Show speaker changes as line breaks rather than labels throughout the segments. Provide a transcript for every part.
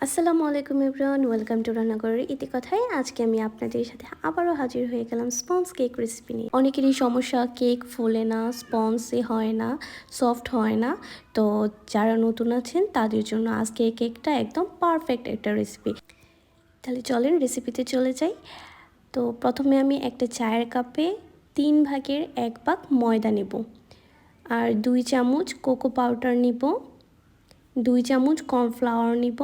আসসালামু আলাইকুম everyone, welcome to রান্নাঘরের ইতিকথায়। আজকে আমি আপনাদের সাথে আবারও হাজির হয়ে গেলাম স্পঞ্জ কেক রেসিপি নিয়ে। অনেকেরই সমস্যা, কেক ফোলে না, স্পঞ্জে হয় না, সফট হয় না। তো যারা নতুন আছেন তাদের জন্য আজকে এই কেকটা একদম পারফেক্ট একটা রেসিপি। তাহলে চলেন রেসিপিতে চলে যাই। তো প্রথমে আমি একটা চায়ের কাপে 3 ভাগের 1 ভাগ ময়দা নেব, আর 2 চামচ কোকো পাউডার নিব, 2 চামচ কর্নফ্লাওয়ার নিব,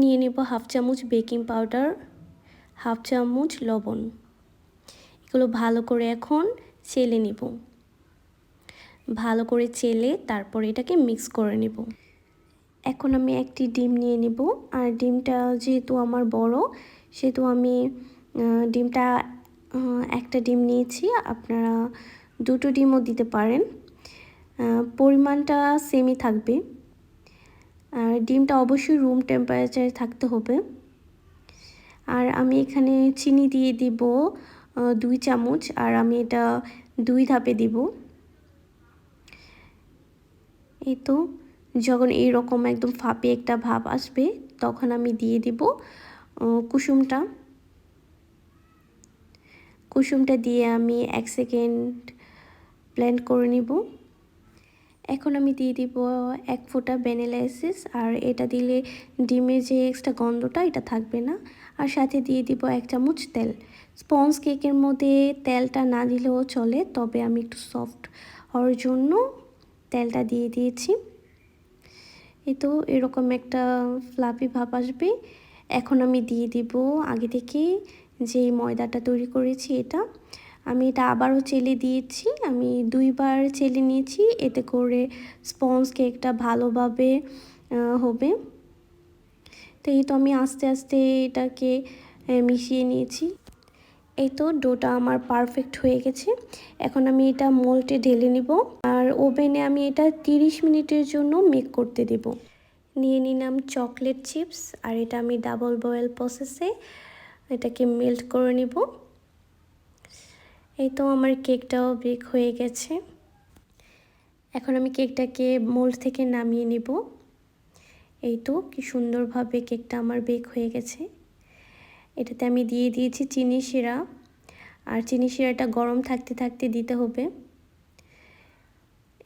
নিয়ে নেব হাফ চামচ বেকিং পাউডার, হাফ চামচ লবণ। এগুলো ভালো করে এখন চেলে নেব। ভালো করে চেলে তারপর এটাকে মিক্স করে নেব। এখন আমি একটি ডিম নিয়ে নেব, আর ডিমটা যেহেতু আমার বড় সেহেতু আমি ডিমটা একটা ডিম নিয়েছি। আপনারা দুটো ডিমও দিতে পারেন, পরিমাণটা সেমই থাকবে। আর ডিমটা অবশ্যই রুম টেম্পারেচারে থাকতে হবে। আর আমি এখানে চিনি দিয়ে দিব 2 চামচ, আর আমি এটা 2 ধাপে দিব। এই তো যখন এইরকম একদম ফাঁপে একটা ভাব আসবে তখন আমি দিয়ে দিব কুসুমটা দিয়ে আমি 1 সেকেন্ড ব্লেন্ড করে নিব। এখন আমি দিয়ে দিব 1 ফোঁটা ভ্যানিলা এসেন্স, আর এটা দিলে ডিমের যে এক্সট্রা গন্ধটা এটা থাকবে না। আর সাথে দিয়ে দিব 1 চামচ তেল। স্পঞ্জ কেকের মধ্যে তেলটা না দিলেও চলে, তবে আমি একটু সফট হওয়ার জন্য তেলটা দিয়ে দিয়েছি। এই তো এরকম একটা ফ্লাফি ভাব আসবে। এখন আমি দিয়ে দিব আগে থেকে যে ময়দাটা তৈরি করেছি এটা। আমি এটা আবারও চেলে দিয়েছি, আমি 2 বার চেলে নিয়েছি, এতে করে স্পঞ্জ কেকটা ভালোভাবে হবে। তো এই তো আমি আস্তে আস্তে এটাকে মিশিয়ে নিয়েছি। এই তো ডোটা আমার পারফেক্ট হয়ে গেছে। এখন আমি এটা মোল্ডে ঢেলে নিব, আর ওভেনে আমি এটা 30 মিনিটের জন্য মেক করতে দেব। নিয়ে নিলাম চকলেট চিপস, আর এটা আমি ডাবল বয়েল প্রসেসে এটাকে মেল্ট করে নিব। এই তো আমার কেকটাও বেক হয়ে গেছে। এখন আমি কেকটাকে মোল্ড থেকে নামিয়ে নেব। এই তো কি সুন্দরভাবে কেকটা আমার বেক হয়ে গেছে। এটাতে আমি দিয়ে দিয়েছি চিনি শিরা, আর চিনি শিরাটা গরম থাকতে থাকতে দিতে হবে।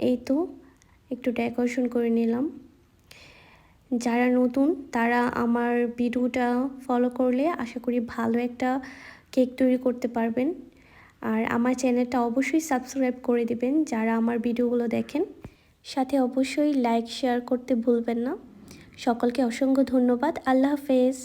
এই তো একটু ডেকোরেশন করে নিলাম। যারা নতুন তারা আমার ভিডিওটা ফলো করলে আশা করি ভালো একটা কেক তৈরি করতে পারবেন। আর আমার চ্যানেলটা অবশ্যই সাবস্ক্রাইব করে দিবেন যারা আমার ভিডিওগুলো দেখেন। সাথে অবশ্যই লাইক শেয়ার করতে ভুলবেন না। সকলকে অসংখ্য ধন্যবাদ। আল্লাহ হাফেজ।